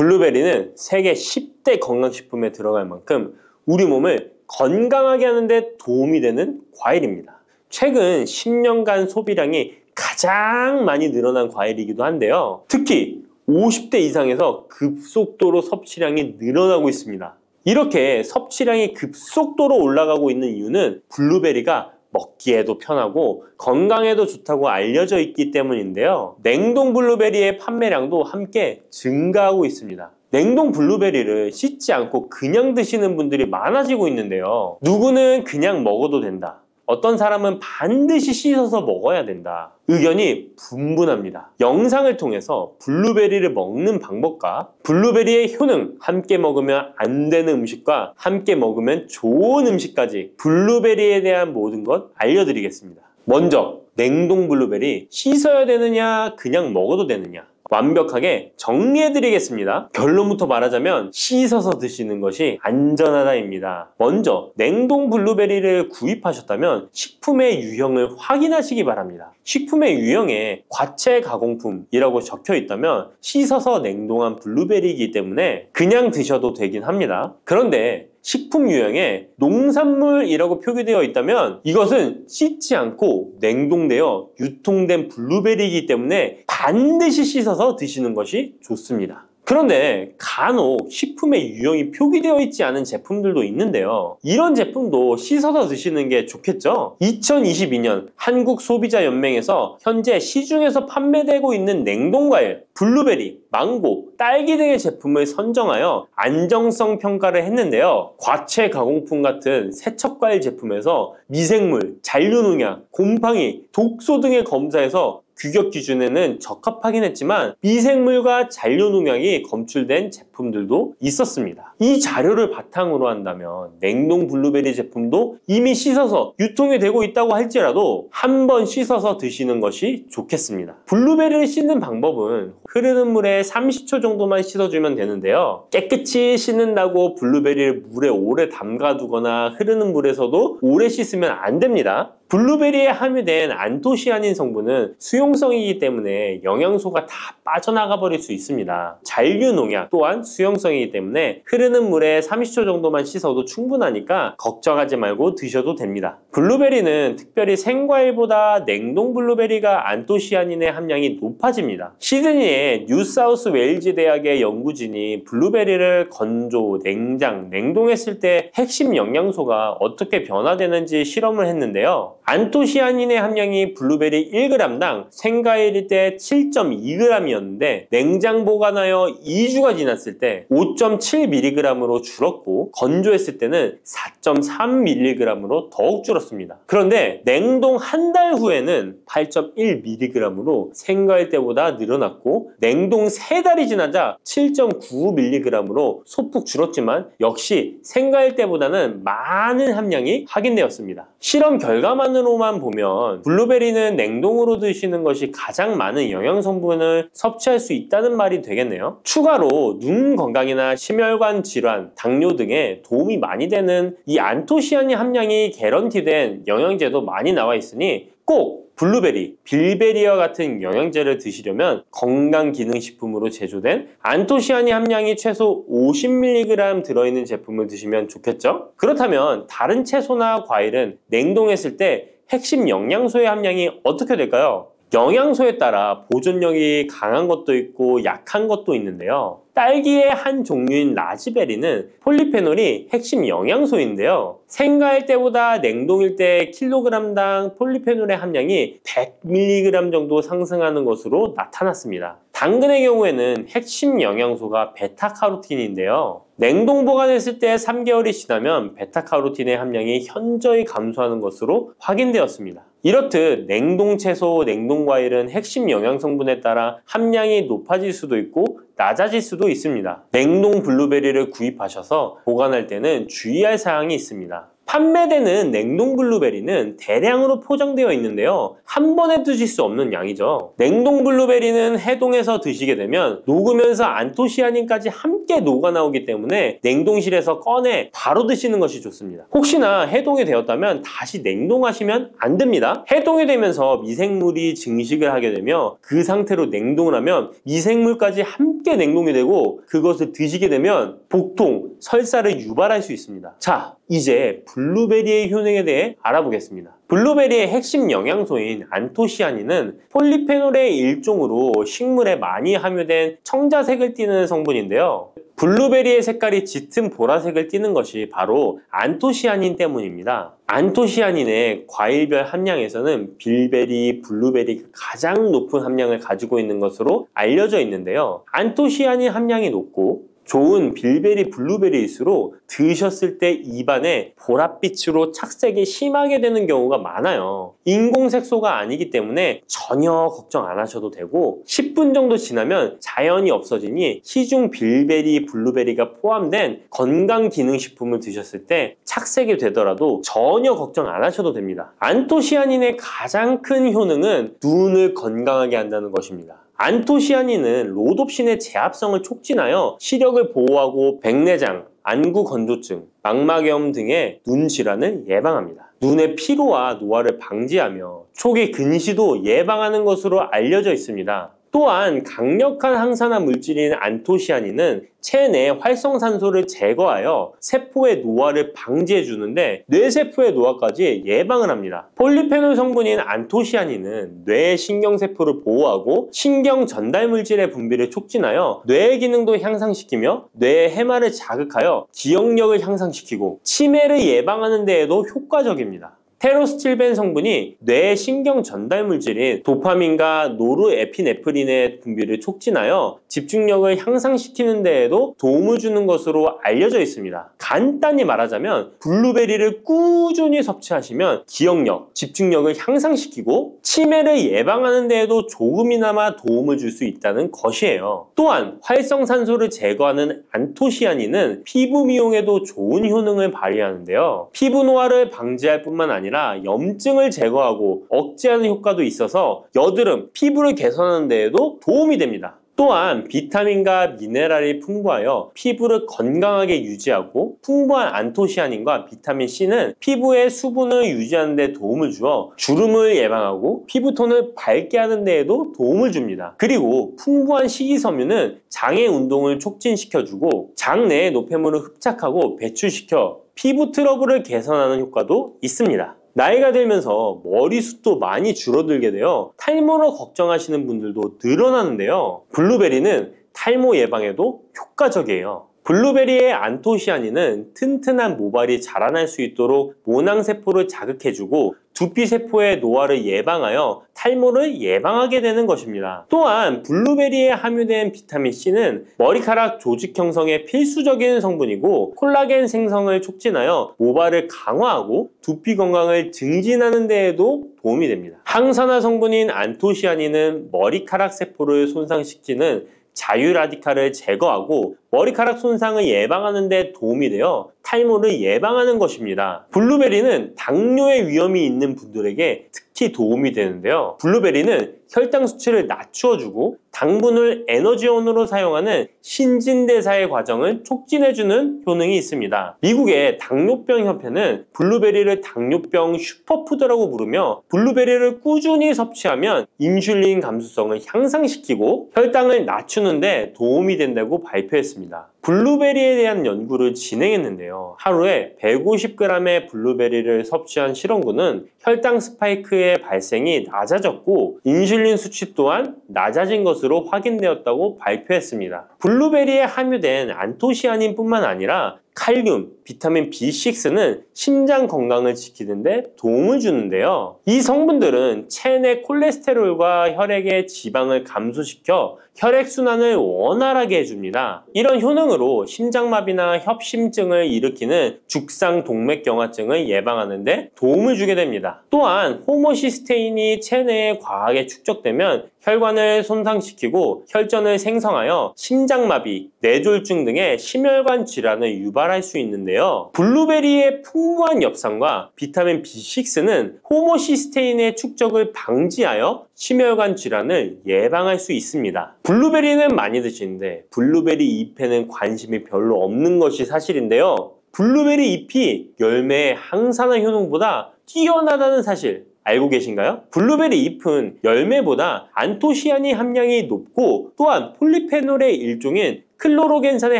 블루베리는 세계 10대 건강식품에 들어갈 만큼 우리 몸을 건강하게 하는 데 도움이 되는 과일입니다. 최근 10년간 소비량이 가장 많이 늘어난 과일이기도 한데요. 특히 50대 이상에서 급속도로 섭취량이 늘어나고 있습니다. 이렇게 섭취량이 급속도로 올라가고 있는 이유는 블루베리가 먹기에도 편하고 건강에도 좋다고 알려져 있기 때문인데요. 냉동 블루베리의 판매량도 함께 증가하고 있습니다. 냉동 블루베리를 씻지 않고 그냥 드시는 분들이 많아지고 있는데요. 누구는 그냥 먹어도 된다. 어떤 사람은 반드시 씻어서 먹어야 된다. 의견이 분분합니다. 영상을 통해서 블루베리를 먹는 방법과 블루베리의 효능, 함께 먹으면 안 되는 음식과 함께 먹으면 좋은 음식까지 블루베리에 대한 모든 것 알려드리겠습니다. 먼저 냉동 블루베리 씻어야 되느냐 그냥 먹어도 되느냐 완벽하게 정리해드리겠습니다. 결론부터 말하자면 씻어서 드시는 것이 안전하다입니다. 먼저 냉동 블루베리를 구입하셨다면 식품의 유형을 확인하시기 바랍니다. 식품의 유형에 과체 가공품이라고 적혀 있다면 씻어서 냉동한 블루베리이기 때문에 그냥 드셔도 되긴 합니다. 그런데 식품 유형에 농산물이라고 표기되어 있다면 이것은 씻지 않고 냉동되어 유통된 블루베리이기 때문에 반드시 씻어서 드시는 것이 좋습니다. 그런데 간혹 식품의 유형이 표기되어 있지 않은 제품들도 있는데요. 이런 제품도 씻어서 드시는 게 좋겠죠? 2022년 한국소비자연맹에서 현재 시중에서 판매되고 있는 냉동과일, 블루베리, 망고, 딸기 등의 제품을 선정하여 안정성 평가를 했는데요. 과체 가공품 같은 세척과일 제품에서 미생물, 잔류농약, 곰팡이, 독소 등의 검사에서 규격 기준에는 적합하긴 했지만 미생물과 잔류농약이 검출된 제품들도 있었습니다. 이 자료를 바탕으로 한다면 냉동 블루베리 제품도 이미 씻어서 유통이 되고 있다고 할지라도 한번 씻어서 드시는 것이 좋겠습니다. 블루베리를 씻는 방법은 흐르는 물에 30초 정도만 씻어주면 되는데요. 깨끗이 씻는다고 블루베리를 물에 오래 담가두거나 흐르는 물에서도 오래 씻으면 안 됩니다. 블루베리에 함유된 안토시아닌 성분은 수용성이기 때문에 영양소가 다 빠져나가 버릴 수 있습니다. 잔류농약 또한 수용성이기 때문에 흐르는 물에 30초 정도만 씻어도 충분하니까 걱정하지 말고 드셔도 됩니다. 블루베리는 특별히 생과일보다 냉동 블루베리가 안토시아닌의 함량이 높아집니다. 시드니의 뉴사우스 웨일즈 대학의 연구진이 블루베리를 건조, 냉장, 냉동했을 때 핵심 영양소가 어떻게 변화되는지 실험을 했는데요. 안토시아닌의 함량이 블루베리 1g당 생과일일 때 7.2g이었는데 냉장 보관하여 2주가 지났을 때 5.7mg으로 줄었고 건조했을 때는 4.3mg으로 더욱 줄었습니다. 그런데 냉동 한 달 후에는 8.1mg으로 생과일 때보다 늘어났고 냉동 3달이 지나자 7.9mg으로 소폭 줄었지만 역시 생과일 때보다는 많은 함량이 확인되었습니다. 실험 결과만으로만 보면 블루베리는 냉동으로 드시는 것이 가장 많은 영양 성분을 섭취할 수 있다는 말이 되겠네요. 추가로 눈 건강이나 심혈관 질환, 당뇨 등에 도움이 많이 되는 이 안토시아닌 함량이 개런티된 영양제도 많이 나와 있으니 꼭 블루베리, 빌베리와 같은 영양제를 드시려면 건강기능식품으로 제조된 안토시아닌 함량이 최소 50mg 들어있는 제품을 드시면 좋겠죠? 그렇다면 다른 채소나 과일은 냉동했을 때 핵심 영양소의 함량이 어떻게 될까요? 영양소에 따라 보존력이 강한 것도 있고 약한 것도 있는데요. 딸기의 한 종류인 라즈베리는 폴리페놀이 핵심 영양소인데요. 생과일 때보다 냉동일 때 킬로그램당 폴리페놀의 함량이 100mg 정도 상승하는 것으로 나타났습니다. 당근의 경우에는 핵심 영양소가 베타카로틴인데요. 냉동 보관했을 때 3개월이 지나면 베타카로틴의 함량이 현저히 감소하는 것으로 확인되었습니다. 이렇듯 냉동 채소, 냉동 과일은 핵심 영양 성분에 따라 함량이 높아질 수도 있고 낮아질 수도 있습니다. 냉동 블루베리를 구입하셔서 보관할 때는 주의할 사항이 있습니다. 판매되는 냉동 블루베리는 대량으로 포장되어 있는데요. 한 번에 드실 수 없는 양이죠. 냉동 블루베리는 해동해서 드시게 되면 녹으면서 안토시아닌까지 함께 함께 녹아 나오기 때문에 냉동실에서 꺼내 바로 드시는 것이 좋습니다. 혹시나 해동이 되었다면 다시 냉동하시면 안 됩니다. 해동이 되면서 미생물이 증식을 하게 되며 그 상태로 냉동을 하면 미생물까지 함께 냉동이 되고 그것을 드시게 되면 복통, 설사를 유발할 수 있습니다. 자, 이제 블루베리의 효능에 대해 알아보겠습니다. 블루베리의 핵심 영양소인 안토시아닌은 폴리페놀의 일종으로 식물에 많이 함유된 청자색을 띠는 성분인데요. 블루베리의 색깔이 짙은 보라색을 띠는 것이 바로 안토시아닌 때문입니다. 안토시아닌의 과일별 함량에서는 빌베리, 블루베리가 가장 높은 함량을 가지고 있는 것으로 알려져 있는데요. 안토시아닌 함량이 높고 좋은 빌베리, 블루베리일수록 드셨을 때 입안에 보랏빛으로 착색이 심하게 되는 경우가 많아요. 인공색소가 아니기 때문에 전혀 걱정 안 하셔도 되고 10분 정도 지나면 자연히 없어지니 시중 빌베리, 블루베리가 포함된 건강기능식품을 드셨을 때 착색이 되더라도 전혀 걱정 안 하셔도 됩니다. 안토시아닌의 가장 큰 효능은 눈을 건강하게 한다는 것입니다. 안토시아닌은 로놉신의 제합성을 촉진하여 시력을 보호하고 백내장, 안구 건조증, 망막염 등의 눈 질환을 예방합니다. 눈의 피로와 노화를 방지하며 초기 근시도 예방하는 것으로 알려져 있습니다. 또한 강력한 항산화 물질인 안토시아닌은 체내 활성산소를 제거하여 세포의 노화를 방지해 주는데 뇌세포의 노화까지 예방을 합니다. 폴리페놀 성분인 안토시아닌은 뇌의 신경세포를 보호하고 신경 전달 물질의 분비를 촉진하여 뇌의 기능도 향상시키며 뇌의 해마를 자극하여 기억력을 향상시키고 치매를 예방하는 데에도 효과적입니다. 테로스틸벤 성분이 뇌의 신경 전달 물질인 도파민과 노르에피네프린의 분비를 촉진하여 집중력을 향상시키는 데에도 도움을 주는 것으로 알려져 있습니다. 간단히 말하자면 블루베리를 꾸준히 섭취하시면 기억력, 집중력을 향상시키고 치매를 예방하는 데에도 조금이나마 도움을 줄 수 있다는 것이에요. 또한 활성산소를 제거하는 안토시아닌은 피부 미용에도 좋은 효능을 발휘하는데요. 피부 노화를 방지할 뿐만 아니라 염증을 제거하고 억제하는 효과도 있어서 여드름, 피부를 개선하는 데에도 도움이 됩니다. 또한 비타민과 미네랄이 풍부하여 피부를 건강하게 유지하고 풍부한 안토시아닌과 비타민C는 피부의 수분을 유지하는 데 도움을 주어 주름을 예방하고 피부톤을 밝게 하는 데에도 도움을 줍니다. 그리고 풍부한 식이섬유는 장의 운동을 촉진시켜주고 장내의 노폐물을 흡착하고 배출시켜 피부 트러블을 개선하는 효과도 있습니다. 나이가 들면서 머리숱도 많이 줄어들게 되어 탈모로 걱정하시는 분들도 늘어나는데요. 블루베리는 탈모 예방에도 효과적이에요. 블루베리의 안토시아닌은 튼튼한 모발이 자라날 수 있도록 모낭세포를 자극해주고 두피세포의 노화를 예방하여 탈모를 예방하게 되는 것입니다. 또한 블루베리에 함유된 비타민C는 머리카락 조직 형성에 필수적인 성분이고 콜라겐 생성을 촉진하여 모발을 강화하고 두피 건강을 증진하는 데에도 도움이 됩니다. 항산화 성분인 안토시아닌은 머리카락 세포를 손상시키는 자유라디칼을 제거하고 머리카락 손상을 예방하는 데 도움이 되어 탈모를 예방하는 것입니다. 블루베리는 당뇨의 위험이 있는 분들에게 특히 도움이 되는데요. 블루베리는 혈당 수치를 낮추어주고 당분을 에너지원으로 사용하는 신진대사의 과정을 촉진해주는 효능이 있습니다. 미국의 당뇨병 협회는 블루베리를 당뇨병 슈퍼푸드라고 부르며 블루베리를 꾸준히 섭취하면 인슐린 감수성을 향상시키고 혈당을 낮추는 데 도움이 된다고 발표했습니다. 블루베리에 대한 연구를 진행했는데요. 하루에 150g의 블루베리를 섭취한 실험군은 혈당 스파이크의 발생이 낮아졌고 인슐린 수치 또한 낮아진 것으로 확인되었다고 발표했습니다. 블루베리에 함유된 안토시아닌뿐만 아니라 칼륨, 비타민 B6는 심장 건강을 지키는 데 도움을 주는데요. 이 성분들은 체내 콜레스테롤과 혈액의 지방을 감소시켜 혈액순환을 원활하게 해줍니다. 이런 효능으로 심장마비나 협심증을 일으키는 죽상동맥경화증을 예방하는 데 도움을 주게 됩니다. 또한 호모시스테인이 체내에 과하게 축적되면 혈관을 손상시키고 혈전을 생성하여 심장마비, 뇌졸중 등의 심혈관 질환을 유발할 수 있는데요. 블루베리의 풍부한 엽산과 비타민 B6는 호모시스테인의 축적을 방지하여 심혈관 질환을 예방할 수 있습니다. 블루베리는 많이 드시는데 블루베리 잎에는 관심이 별로 없는 것이 사실인데요. 블루베리 잎이 열매의 항산화 효능보다 뛰어나다는 사실 알고 계신가요? 블루베리 잎은 열매보다 안토시아닌 함량이 높고 또한 폴리페놀의 일종인 클로로겐산의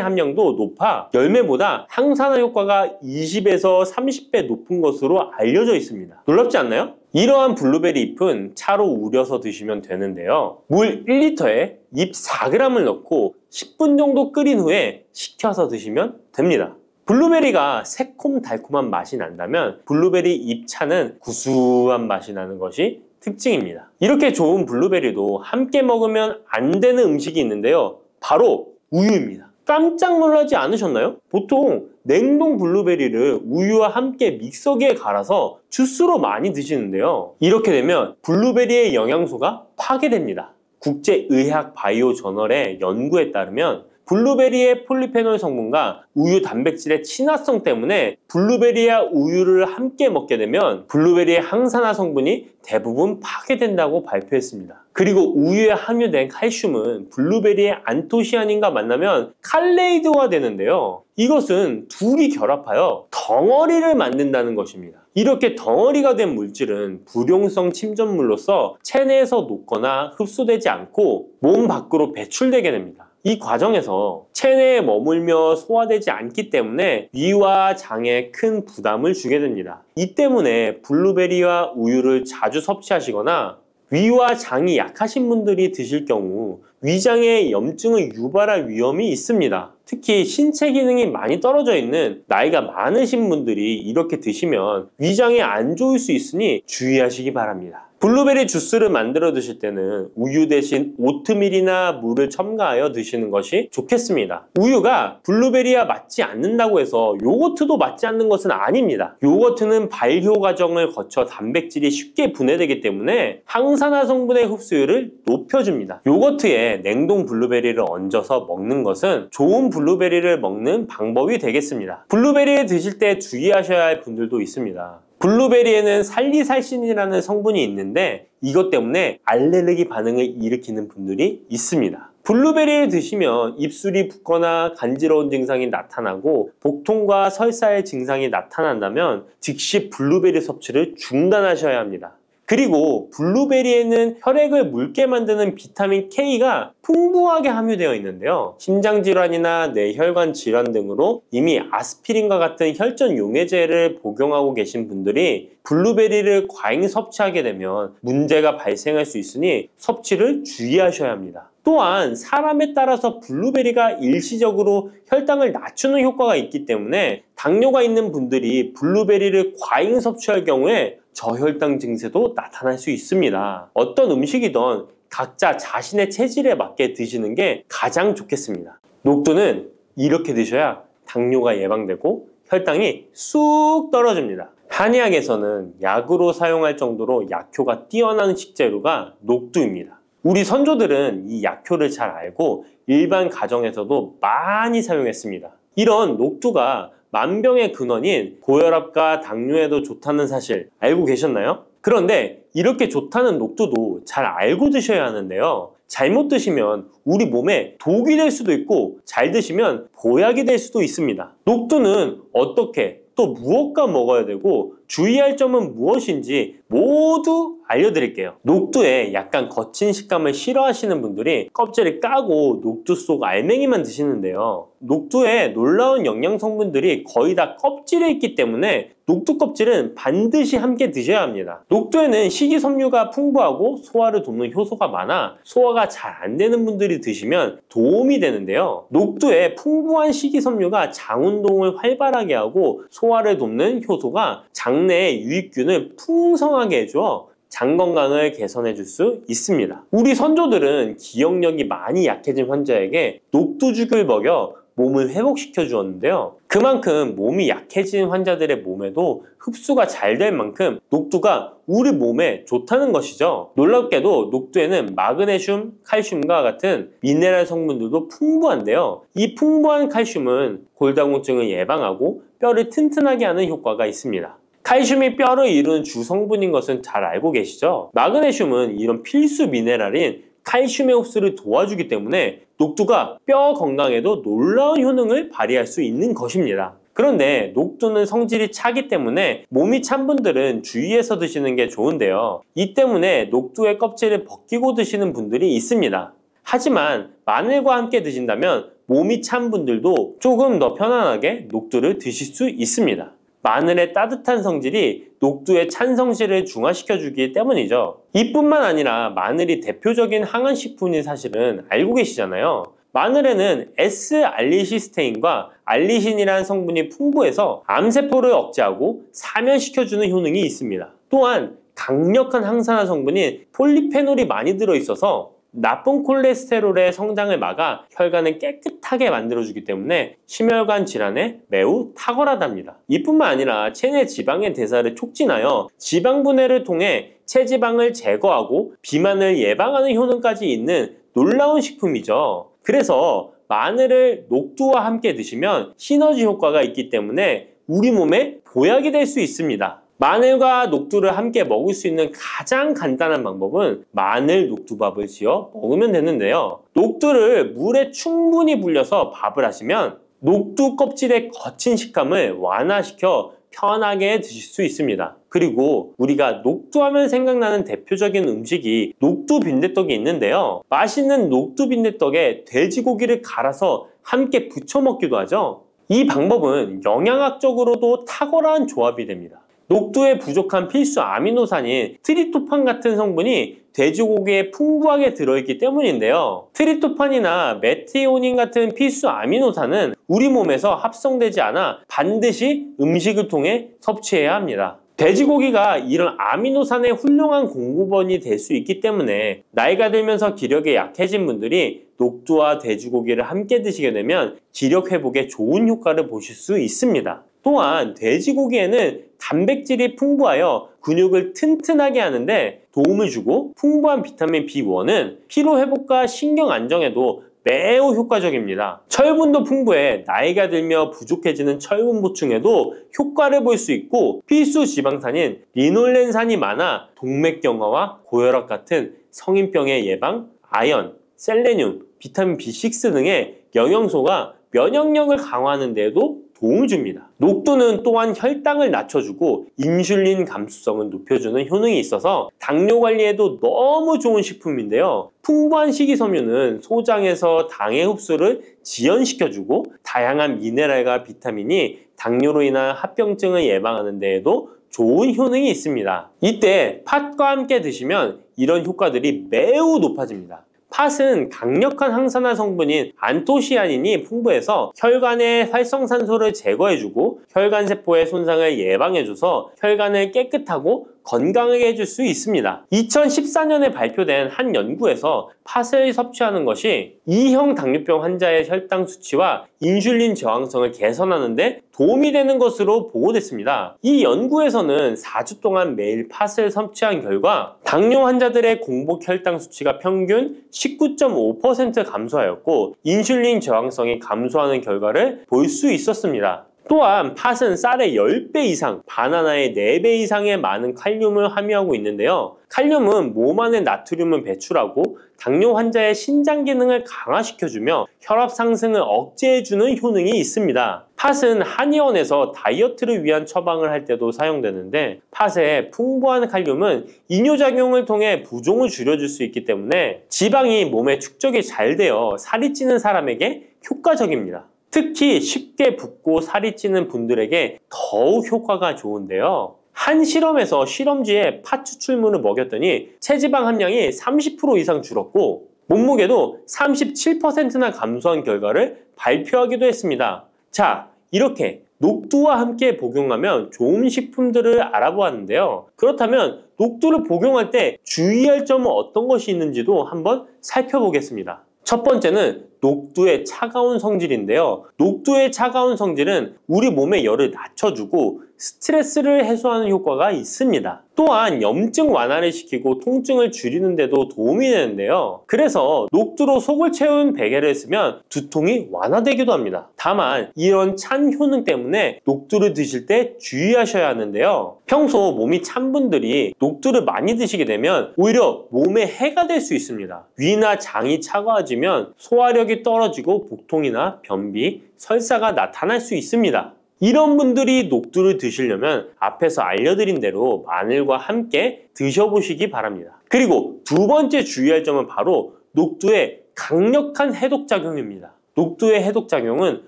함량도 높아 열매보다 항산화 효과가 20에서 30배 높은 것으로 알려져 있습니다. 놀랍지 않나요? 이러한 블루베리 잎은 차로 우려서 드시면 되는데요. 물 1리터에 잎 4g을 넣고 10분 정도 끓인 후에 식혀서 드시면 됩니다. 블루베리가 새콤달콤한 맛이 난다면 블루베리 잎차는 구수한 맛이 나는 것이 특징입니다. 이렇게 좋은 블루베리도 함께 먹으면 안 되는 음식이 있는데요. 바로 우유입니다. 깜짝 놀라지 않으셨나요? 보통 냉동 블루베리를 우유와 함께 믹서기에 갈아서 주스로 많이 드시는데요. 이렇게 되면 블루베리의 영양소가 파괴됩니다. 국제의학 바이오 저널의 연구에 따르면 블루베리의 폴리페놀 성분과 우유 단백질의 친화성 때문에 블루베리와 우유를 함께 먹게 되면 블루베리의 항산화 성분이 대부분 파괴된다고 발표했습니다. 그리고 우유에 함유된 칼슘은 블루베리의 안토시아닌과 만나면 칼레이드화 되는데요. 이것은 둘이 결합하여 덩어리를 만든다는 것입니다. 이렇게 덩어리가 된 물질은 불용성 침전물로서 체내에서 녹거나 흡수되지 않고 몸 밖으로 배출되게 됩니다. 이 과정에서 체내에 머물며 소화되지 않기 때문에 위와 장에 큰 부담을 주게 됩니다. 이 때문에 블루베리와 우유를 자주 섭취하시거나 위와 장이 약하신 분들이 드실 경우 위장에 염증을 유발할 위험이 있습니다. 특히 신체 기능이 많이 떨어져 있는 나이가 많으신 분들이 이렇게 드시면 위장에 안 좋을 수 있으니 주의하시기 바랍니다. 블루베리 주스를 만들어 드실 때는 우유 대신 오트밀이나 물을 첨가하여 드시는 것이 좋겠습니다. 우유가 블루베리와 맞지 않는다고 해서 요거트도 맞지 않는 것은 아닙니다. 요거트는 발효 과정을 거쳐 단백질이 쉽게 분해되기 때문에 항산화 성분의 흡수율을 높여줍니다. 요거트에 냉동 블루베리를 얹어서 먹는 것은 좋은 블루베리를 먹는 방법이 되겠습니다. 블루베리를 드실 때 주의하셔야 할 분들도 있습니다. 블루베리에는 살리살신이라는 성분이 있는데 이것 때문에 알레르기 반응을 일으키는 분들이 있습니다. 블루베리를 드시면 입술이 붓거나 간지러운 증상이 나타나고 복통과 설사의 증상이 나타난다면 즉시 블루베리 섭취를 중단하셔야 합니다. 그리고 블루베리에는 혈액을 묽게 만드는 비타민 K가 풍부하게 함유되어 있는데요. 심장질환이나 뇌혈관 질환 등으로 이미 아스피린과 같은 혈전 용해제를 복용하고 계신 분들이 블루베리를 과잉 섭취하게 되면 문제가 발생할 수 있으니 섭취를 주의하셔야 합니다. 또한 사람에 따라서 블루베리가 일시적으로 혈당을 낮추는 효과가 있기 때문에 당뇨가 있는 분들이 블루베리를 과잉 섭취할 경우에 저혈당 증세도 나타날 수 있습니다. 어떤 음식이든 각자 자신의 체질에 맞게 드시는 게 가장 좋겠습니다. 녹두는 이렇게 드셔야 당뇨가 예방되고 혈당이 쑥 떨어집니다. 한의학에서는 약으로 사용할 정도로 약효가 뛰어난 식재료가 녹두입니다. 우리 선조들은 이 약효를 잘 알고 일반 가정에서도 많이 사용했습니다. 이런 녹두가 만병의 근원인 고혈압과 당뇨에도 좋다는 사실 알고 계셨나요? 그런데 이렇게 좋다는 녹두도 잘 알고 드셔야 하는데요. 잘못 드시면 우리 몸에 독이 될 수도 있고 잘 드시면 보약이 될 수도 있습니다. 녹두는 어떻게 또 무엇과 먹어야 되고 주의할 점은 무엇인지 모두 알려드릴게요. 녹두에 약간 거친 식감을 싫어하시는 분들이 껍질을 까고 녹두 속 알맹이만 드시는데요. 녹두에 놀라운 영양 성분들이 거의 다 껍질에 있기 때문에 녹두 껍질은 반드시 함께 드셔야 합니다. 녹두에는 식이섬유가 풍부하고 소화를 돕는 효소가 많아 소화가 잘 안 되는 분들이 드시면 도움이 되는데요. 녹두에 풍부한 식이섬유가 장 운동을 활발하게 하고 소화를 돕는 효소가 장내에 유익균을 풍성하게 해줘 장 건강을 개선해 줄 수 있습니다. 우리 선조들은 기억력이 많이 약해진 환자에게 녹두죽을 먹여 몸을 회복시켜 주었는데요. 그만큼 몸이 약해진 환자들의 몸에도 흡수가 잘 될 만큼 녹두가 우리 몸에 좋다는 것이죠. 놀랍게도 녹두에는 마그네슘, 칼슘과 같은 미네랄 성분들도 풍부한데요. 이 풍부한 칼슘은 골다공증을 예방하고 뼈를 튼튼하게 하는 효과가 있습니다. 칼슘이 뼈를 이루는 주성분인 것은 잘 알고 계시죠? 마그네슘은 이런 필수 미네랄인 칼슘의 흡수를 도와주기 때문에 녹두가 뼈 건강에도 놀라운 효능을 발휘할 수 있는 것입니다. 그런데 녹두는 성질이 차기 때문에 몸이 찬 분들은 주의해서 드시는 게 좋은데요. 이 때문에 녹두의 껍질을 벗기고 드시는 분들이 있습니다. 하지만 마늘과 함께 드신다면 몸이 찬 분들도 조금 더 편안하게 녹두를 드실 수 있습니다. 마늘의 따뜻한 성질이 녹두의 찬 성질을 중화시켜주기 때문이죠. 이뿐만 아니라 마늘이 대표적인 항원식품인 사실은 알고 계시잖아요. 마늘에는 S알리시스테인과 알리신이라는 성분이 풍부해서 암세포를 억제하고 사면시켜주는 효능이 있습니다. 또한 강력한 항산화 성분인 폴리페놀이 많이 들어있어서 나쁜 콜레스테롤의 성장을 막아 혈관을 깨끗하게 만들어주기 때문에 심혈관 질환에 매우 탁월하답니다. 이뿐만 아니라 체내 지방의 대사를 촉진하여 지방 분해를 통해 체지방을 제거하고 비만을 예방하는 효능까지 있는 놀라운 식품이죠. 그래서 마늘을 녹두와 함께 드시면 시너지 효과가 있기 때문에 우리 몸에 보약이 될 수 있습니다. 마늘과 녹두를 함께 먹을 수 있는 가장 간단한 방법은 마늘 녹두밥을 지어 먹으면 되는데요. 녹두를 물에 충분히 불려서 밥을 하시면 녹두 껍질의 거친 식감을 완화시켜 편하게 드실 수 있습니다. 그리고 우리가 녹두하면 생각나는 대표적인 음식이 녹두 빈대떡이 있는데요. 맛있는 녹두 빈대떡에 돼지고기를 갈아서 함께 부쳐 먹기도 하죠. 이 방법은 영양학적으로도 탁월한 조합이 됩니다. 녹두에 부족한 필수 아미노산인 트립토판 같은 성분이 돼지고기에 풍부하게 들어있기 때문인데요. 트립토판이나 메티오닌 같은 필수 아미노산은 우리 몸에서 합성되지 않아 반드시 음식을 통해 섭취해야 합니다. 돼지고기가 이런 아미노산의 훌륭한 공급원이 될 수 있기 때문에 나이가 들면서 기력이 약해진 분들이 녹두와 돼지고기를 함께 드시게 되면 기력 회복에 좋은 효과를 보실 수 있습니다. 또한 돼지고기에는 단백질이 풍부하여 근육을 튼튼하게 하는데 도움을 주고 풍부한 비타민 B1은 피로 회복과 신경 안정에도 매우 효과적입니다. 철분도 풍부해 나이가 들며 부족해지는 철분 보충에도 효과를 볼 수 있고 필수 지방산인 리놀렌산이 많아 동맥경화와 고혈압 같은 성인병의 예방, 아연, 셀레늄, 비타민 B6 등의 영양소가 면역력을 강화하는 데에도 도움을 줍니다. 녹두는 또한 혈당을 낮춰주고 인슐린 감수성을 높여주는 효능이 있어서 당뇨 관리에도 너무 좋은 식품인데요. 풍부한 식이섬유는 소장에서 당의 흡수를 지연시켜주고 다양한 미네랄과 비타민이 당뇨로 인한 합병증을 예방하는 데에도 좋은 효능이 있습니다. 이때 팥과 함께 드시면 이런 효과들이 매우 높아집니다. 팥은 강력한 항산화 성분인 안토시아닌이 풍부해서 혈관의 활성산소를 제거해주고 혈관세포의 손상을 예방해줘서 혈관을 깨끗하고 건강하게 해줄 수 있습니다. 2014년에 발표된 한 연구에서 팥을 섭취하는 것이 2형 당뇨병 환자의 혈당 수치와 인슐린 저항성을 개선하는 데 도움이 되는 것으로 보고됐습니다. 이 연구에서는 4주 동안 매일 팥을 섭취한 결과 당뇨 환자들의 공복 혈당 수치가 평균 19.5% 감소하였고 인슐린 저항성이 감소하는 결과를 볼 수 있었습니다. 또한 팥은 쌀의 10배 이상, 바나나의 4배 이상의 많은 칼륨을 함유하고 있는데요. 칼륨은 몸 안에 나트륨을 배출하고 당뇨 환자의 신장 기능을 강화시켜주며 혈압 상승을 억제해주는 효능이 있습니다. 팥은 한의원에서 다이어트를 위한 처방을 할 때도 사용되는데 팥의 풍부한 칼륨은 이뇨작용을 통해 부종을 줄여줄 수 있기 때문에 지방이 몸에 축적이 잘 되어 살이 찌는 사람에게 효과적입니다. 특히 쉽게 붓고 살이 찌는 분들에게 더욱 효과가 좋은데요. 한 실험에서 실험쥐에 팥 추출물을 먹였더니 체지방 함량이 30% 이상 줄었고 몸무게도 37%나 감소한 결과를 발표하기도 했습니다. 자, 이렇게 녹두와 함께 복용하면 좋은 식품들을 알아보았는데요. 그렇다면 녹두를 복용할 때 주의할 점은 어떤 것이 있는지도 한번 살펴보겠습니다. 첫 번째는 녹두의 차가운 성질인데요. 녹두의 차가운 성질은 우리 몸의 열을 낮춰주고 스트레스를 해소하는 효과가 있습니다. 또한 염증 완화를 시키고 통증을 줄이는 데도 도움이 되는데요. 그래서 녹두로 속을 채운 베개를 쓰면 두통이 완화되기도 합니다. 다만 이런 찬 효능 때문에 녹두를 드실 때 주의하셔야 하는데요. 평소 몸이 찬 분들이 녹두를 많이 드시게 되면 오히려 몸에 해가 될 수 있습니다. 위나 장이 차가워지면 소화력이 떨어지고 복통이나 변비, 설사가 나타날 수 있습니다. 이런 분들이 녹두를 드시려면 앞에서 알려드린 대로 마늘과 함께 드셔보시기 바랍니다. 그리고 두 번째 주의할 점은 바로 녹두의 강력한 해독작용입니다. 녹두의 해독작용은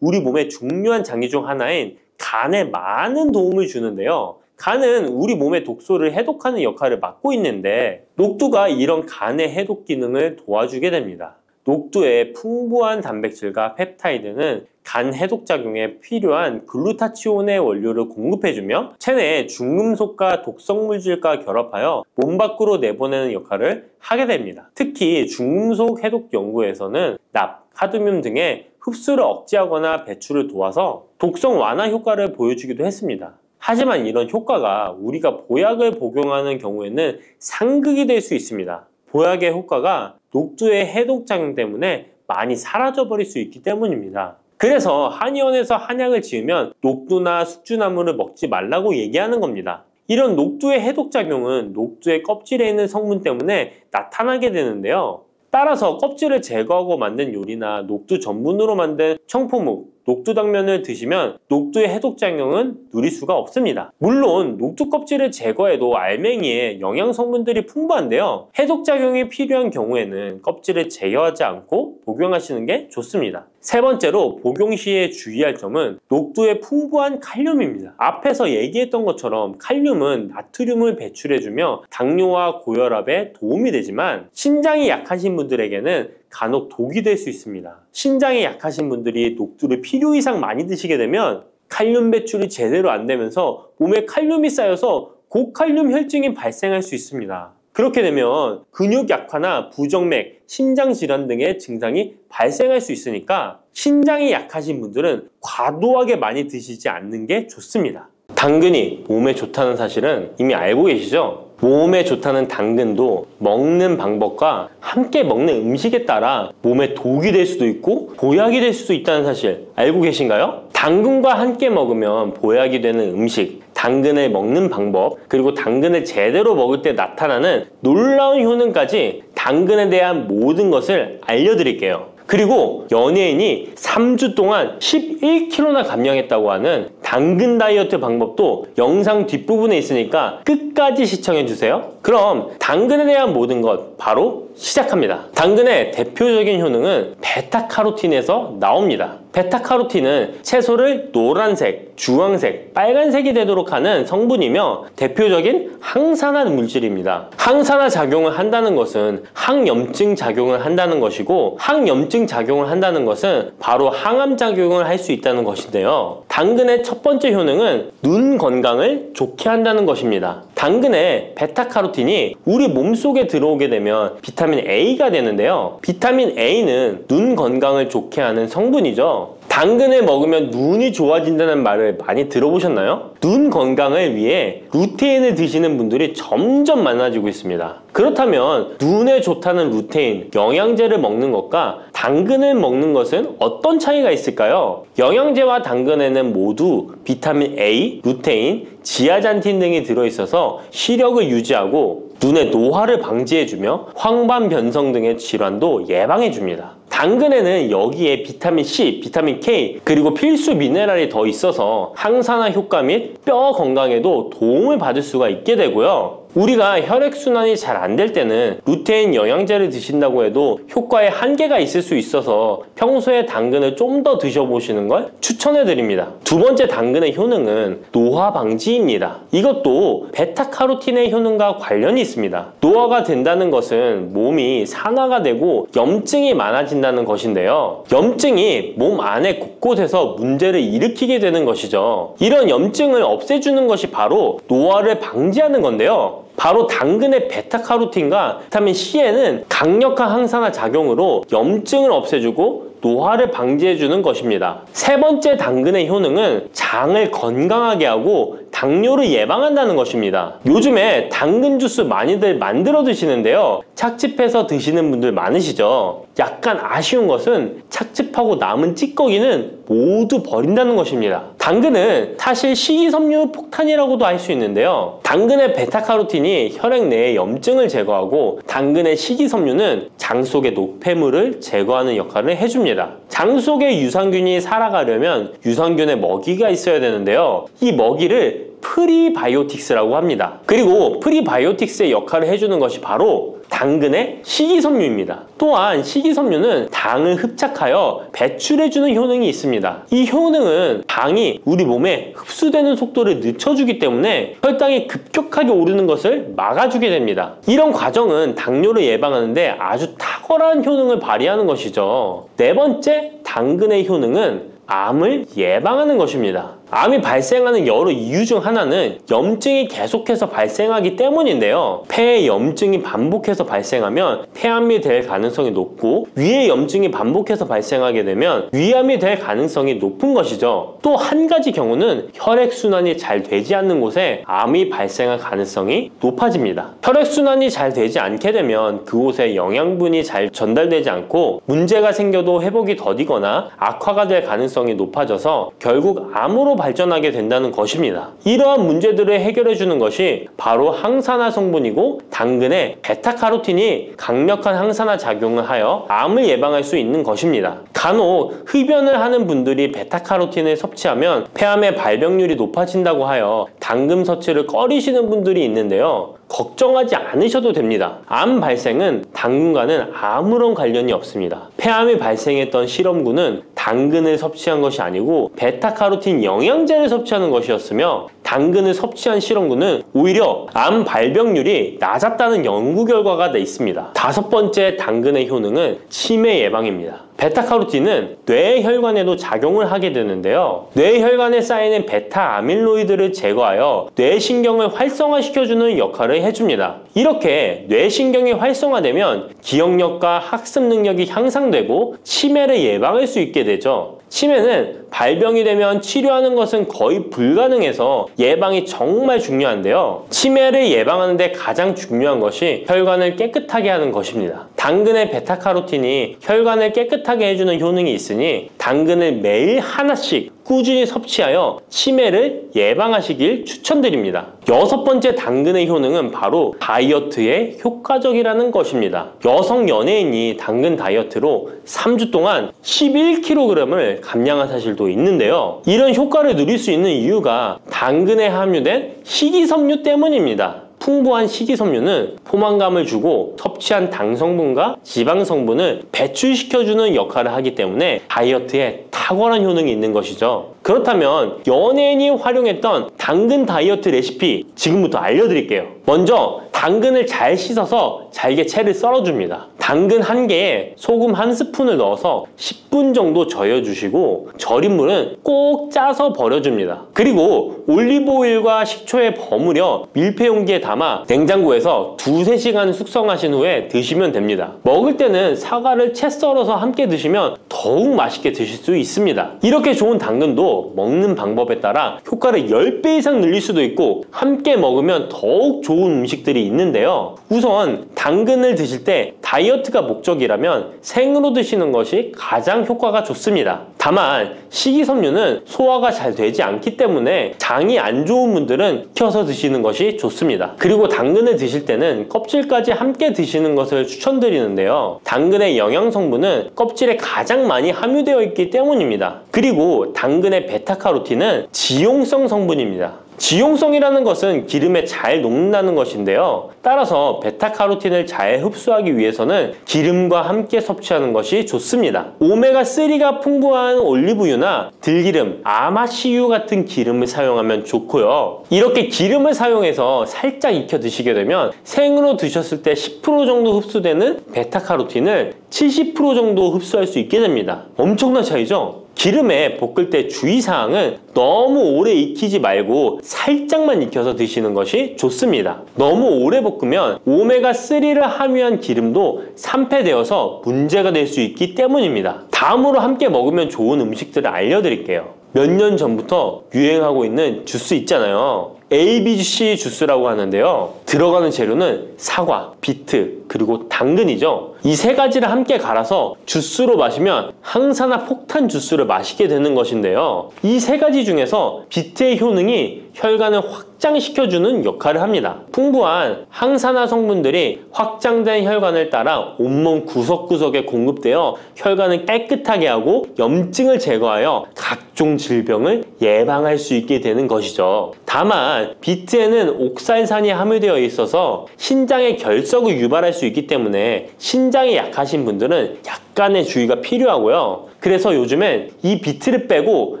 우리 몸의 중요한 장기 중 하나인 간에 많은 도움을 주는데요. 간은 우리 몸의 독소를 해독하는 역할을 맡고 있는데 녹두가 이런 간의 해독 기능을 도와주게 됩니다. 녹두의 풍부한 단백질과 펩타이드는 간 해독작용에 필요한 글루타치온의 원료를 공급해주며 체내의 중금속과 독성물질과 결합하여 몸 밖으로 내보내는 역할을 하게 됩니다. 특히 중금속 해독 연구에서는 납, 카드뮴 등의 흡수를 억제하거나 배출을 도와서 독성 완화 효과를 보여주기도 했습니다. 하지만 이런 효과가 우리가 보약을 복용하는 경우에는 상극이 될 수 있습니다. 보약의 효과가 녹두의 해독작용 때문에 많이 사라져버릴 수 있기 때문입니다. 그래서 한의원에서 한약을 지으면 녹두나 숙주나물을 먹지 말라고 얘기하는 겁니다. 이런 녹두의 해독작용은 녹두의 껍질에 있는 성분 때문에 나타나게 되는데요. 따라서 껍질을 제거하고 만든 요리나 녹두 전분으로 만든 청포묵, 녹두당면을 드시면 녹두의 해독작용은 누릴 수가 없습니다. 물론 녹두 껍질을 제거해도 알맹이에 영양 성분들이 풍부한데요. 해독작용이 필요한 경우에는 껍질을 제거하지 않고 복용하시는 게 좋습니다. 세 번째로 복용 시에 주의할 점은 녹두의 풍부한 칼륨입니다. 앞에서 얘기했던 것처럼 칼륨은 나트륨을 배출해주며 당뇨와 고혈압에 도움이 되지만 신장이 약하신 분들에게는 간혹 독이 될 수 있습니다. 신장이 약하신 분들이 녹두를 필요 이상 많이 드시게 되면 칼륨 배출이 제대로 안 되면서 몸에 칼륨이 쌓여서 고칼륨 혈증이 발생할 수 있습니다. 그렇게 되면 근육 약화나 부정맥, 심장 질환 등의 증상이 발생할 수 있으니까 신장이 약하신 분들은 과도하게 많이 드시지 않는 게 좋습니다. 당근이 몸에 좋다는 사실은 이미 알고 계시죠? 몸에 좋다는 당근도 먹는 방법과 함께 먹는 음식에 따라 몸에 독이 될 수도 있고 보약이 될 수도 있다는 사실 알고 계신가요? 당근과 함께 먹으면 보약이 되는 음식, 당근을 먹는 방법, 그리고 당근을 제대로 먹을 때 나타나는 놀라운 효능까지 당근에 대한 모든 것을 알려드릴게요. 그리고 연예인이 3주 동안 11kg나 감량했다고 하는 당근 다이어트 방법도 영상 뒷부분에 있으니까 끝까지 시청해주세요. 그럼 당근에 대한 모든 것 바로 시작합니다. 당근의 대표적인 효능은 베타카로틴에서 나옵니다. 베타카로틴은 채소를 노란색, 주황색, 빨간색이 되도록 하는 성분이며 대표적인 항산화 물질입니다. 항산화 작용을 한다는 것은 항염증 작용을 한다는 것이고 항염증 작용을 한다는 것은 바로 항암 작용을 할 수 있다는 것인데요. 당근의 첫 번째 효능은 눈 건강을 좋게 한다는 것입니다. 당근의 베타카로틴이 우리 몸속에 들어오게 되면 비타민 A가 되는데요. 비타민 A는 눈 건강을 좋게 하는 성분이죠. 당근을 먹으면 눈이 좋아진다는 말을 많이 들어보셨나요? 눈 건강을 위해 루테인을 드시는 분들이 점점 많아지고 있습니다. 그렇다면 눈에 좋다는 루테인, 영양제를 먹는 것과 당근을 먹는 것은 어떤 차이가 있을까요? 영양제와 당근에는 모두 비타민 A, 루테인, 지아잔틴 등이 들어있어서 시력을 유지하고 눈의 노화를 방지해주며 황반 변성 등의 질환도 예방해줍니다. 당근에는 여기에 비타민 C, 비타민 K, 그리고 필수 미네랄이 더 있어서 항산화 효과 및 뼈 건강에도 도움을 받을 수가 있게 되고요. 우리가 혈액순환이 잘 안 될 때는 루테인 영양제를 드신다고 해도 효과에 한계가 있을 수 있어서 평소에 당근을 좀 더 드셔보시는 걸 추천해 드립니다. 두 번째 당근의 효능은 노화 방지입니다. 이것도 베타카로틴의 효능과 관련이 있습니다. 노화가 된다는 것은 몸이 산화가 되고 염증이 많아진다는 것인데요. 염증이 몸 안에 곳곳에서 문제를 일으키게 되는 것이죠. 이런 염증을 없애주는 것이 바로 노화를 방지하는 건데요. 바로 당근의 베타카로틴과 비타민 C에는 강력한 항산화 작용으로 염증을 없애주고 노화를 방지해주는 것입니다. 세 번째 당근의 효능은 장을 건강하게 하고 당뇨를 예방한다는 것입니다. 요즘에 당근 주스 많이들 만들어 드시는데요. 착즙해서 드시는 분들 많으시죠? 약간 아쉬운 것은 착즙하고 남은 찌꺼기는 모두 버린다는 것입니다. 당근은 사실 식이섬유 폭탄이라고도 할 수 있는데요. 당근의 베타카로틴이 혈액 내의 염증을 제거하고 당근의 식이섬유는 장 속의 노폐물을 제거하는 역할을 해줍니다. 장 속에 유산균이 살아가려면 유산균의 먹이가 있어야 되는데요. 이 먹이를 프리바이오틱스라고 합니다. 그리고 프리바이오틱스의 역할을 해주는 것이 바로 당근의 식이섬유입니다. 또한 식이섬유는 당을 흡착하여 배출해주는 효능이 있습니다. 이 효능은 당이 우리 몸에 흡수되는 속도를 늦춰주기 때문에 혈당이 급격하게 오르는 것을 막아주게 됩니다. 이런 과정은 당뇨를 예방하는데 아주 탁월한 효능을 발휘하는 것이죠. 네 번째 당근의 효능은 암을 예방하는 것입니다. 암이 발생하는 여러 이유 중 하나는 염증이 계속해서 발생하기 때문인데요. 폐에 염증이 반복해서 발생하면 폐암이 될 가능성이 높고 위에 염증이 반복해서 발생하게 되면 위암이 될 가능성이 높은 것이죠. 또 한 가지 경우는 혈액순환이 잘 되지 않는 곳에 암이 발생할 가능성이 높아집니다. 혈액순환이 잘 되지 않게 되면 그곳에 영양분이 잘 전달되지 않고 문제가 생겨도 회복이 더디거나 악화가 될 가능성이 높아져서 결국 암으로 발전하게 된다는 것입니다. 이러한 문제들을 해결해 주는 것이 바로 항산화 성분이고 당근의 베타카로틴이 강력한 항산화 작용을 하여 암을 예방할 수 있는 것입니다. 간혹 흡연을 하는 분들이 베타카로틴을 섭취하면 폐암의 발병률이 높아진다고 하여 당근 섭취를 꺼리시는 분들이 있는데요. 걱정하지 않으셔도 됩니다. 암 발생은 당근과는 아무런 관련이 없습니다. 폐암이 발생했던 실험군은 당근을 섭취한 것이 아니고 베타카로틴 영양제를 섭취하는 것이었으며 당근을 섭취한 실험군은 오히려 암 발병률이 낮았다는 연구 결과가 있습니다. 다섯 번째 당근의 효능은 치매 예방입니다. 베타카로틴은 뇌혈관에도 작용을 하게 되는데요. 뇌혈관에 쌓이는 베타 아밀로이드를 제거하여 뇌신경을 활성화시켜주는 역할을 해줍니다. 이렇게 뇌신경이 활성화되면 기억력과 학습 능력이 향상되고 치매를 예방할 수 있게 되죠. 치매는 발병이 되면 치료하는 것은 거의 불가능해서 예방이 정말 중요한데요. 치매를 예방하는 데 가장 중요한 것이 혈관을 깨끗하게 하는 것입니다. 당근의 베타카로틴이 혈관을 깨끗하게 해주는 효능이 있으니 당근을 매일 하나씩 꾸준히 섭취하여 치매를 예방하시길 추천드립니다. 여섯 번째 당근의 효능은 바로 다이어트에 효과적이라는 것입니다. 여성 연예인이 당근 다이어트로 3주 동안 11kg을 감량한 사실도 있는데요. 이런 효과를 누릴 수 있는 이유가 당근에 함유된 식이섬유 때문입니다. 풍부한 식이섬유는 포만감을 주고 섭취한 당 성분과 지방 성분을 배출시켜주는 역할을 하기 때문에 다이어트에 탁월한 효능이 있는 것이죠. 그렇다면 연예인이 활용했던 당근 다이어트 레시피 지금부터 알려드릴게요. 먼저 당근을 잘 씻어서 잘게 채를 썰어줍니다. 당근 1개에 소금 1스푼을 넣어서 10분 정도 저어주시고 절인 물은 꼭 짜서 버려줍니다. 그리고 올리브오일과 식초에 버무려 밀폐 용기에 담아 냉장고에서 2~3시간 숙성하신 후에 드시면 됩니다. 먹을 때는 사과를 채 썰어서 함께 드시면 더욱 맛있게 드실 수 있습니다. 이렇게 좋은 당근도 먹는 방법에 따라 효과를 10배 이상 늘릴 수도 있고 함께 먹으면 더욱 좋은 음식들이 있는데요. 우선 당근을 드실 때 다이어트가 목적이라면 생으로 드시는 것이 가장 효과가 좋습니다. 다만 식이섬유는 소화가 잘 되지 않기 때문에 장이 안 좋은 분들은 익혀서 드시는 것이 좋습니다. 그리고 당근을 드실 때는 껍질까지 함께 드시는 것을 추천드리는데요. 당근의 영양 성분은 껍질에 가장 많이 함유되어 있기 때문입니다. 그리고 당근의 베타카로틴은 지용성 성분입니다. 지용성이라는 것은 기름에 잘 녹는다는 것인데요. 따라서 베타카로틴을 잘 흡수하기 위해서는 기름과 함께 섭취하는 것이 좋습니다. 오메가3가 풍부한 올리브유나 들기름, 아마씨유 같은 기름을 사용하면 좋고요. 이렇게 기름을 사용해서 살짝 익혀 드시게 되면 생으로 드셨을 때 10% 정도 흡수되는 베타카로틴을 70% 정도 흡수할 수 있게 됩니다. 엄청난 차이죠? 기름에 볶을 때 주의사항은 너무 오래 익히지 말고 살짝만 익혀서 드시는 것이 좋습니다. 너무 오래 볶으면 오메가3를 함유한 기름도 산패되어서 문제가 될 수 있기 때문입니다. 다음으로 함께 먹으면 좋은 음식들을 알려드릴게요. 몇 년 전부터 유행하고 있는 주스 있잖아요. ABC 주스라고 하는데요. 들어가는 재료는 사과, 비트, 그리고 당근이죠. 이 세 가지를 함께 갈아서 주스로 마시면 항산화 폭탄 주스를 마시게 되는 것인데요. 이 세 가지 중에서 비트의 효능이 혈관을 확장시켜주는 역할을 합니다. 풍부한 항산화 성분들이 확장된 혈관을 따라 온몸 구석구석에 공급되어 혈관을 깨끗하게 하고 염증을 제거하여 각종 질병을 예방할 수 있게 되는 것이죠. 다만 비트에는 옥살산이 함유되어 있어서 신장의 결석을 유발할 수 있기 때문에 신장이 약하신 분들은 약간의 주의가 필요하고요. 그래서 요즘엔 이 비트를 빼고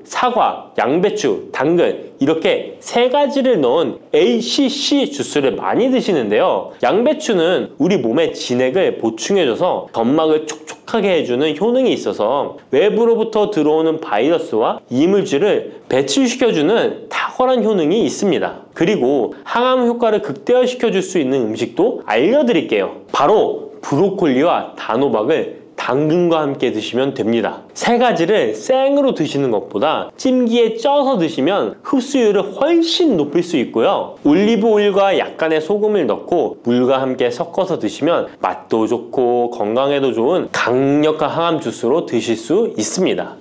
사과, 양배추, 당근 이렇게 세 가지를 넣은 ACC 주스를 많이 드시는데요. 양배추는 우리 몸의 진액을 보충해줘서 점막을 촉촉하게 해주는 효능이 있어서 외부로부터 들어오는 바이러스와 이물질을 배출시켜주는 탁월한 효능이 있습니다. 그리고 항암 효과를 극대화시켜줄 수 있는 음식도 알려드릴게요. 바로 브로콜리와 단호박을 당근과 함께 드시면 됩니다. 세 가지를 생으로 드시는 것보다 찜기에 쪄서 드시면 흡수율을 훨씬 높일 수 있고요. 올리브 오일과 약간의 소금을 넣고 물과 함께 섞어서 드시면 맛도 좋고 건강에도 좋은 강력한 항암 주스로 드실 수 있습니다.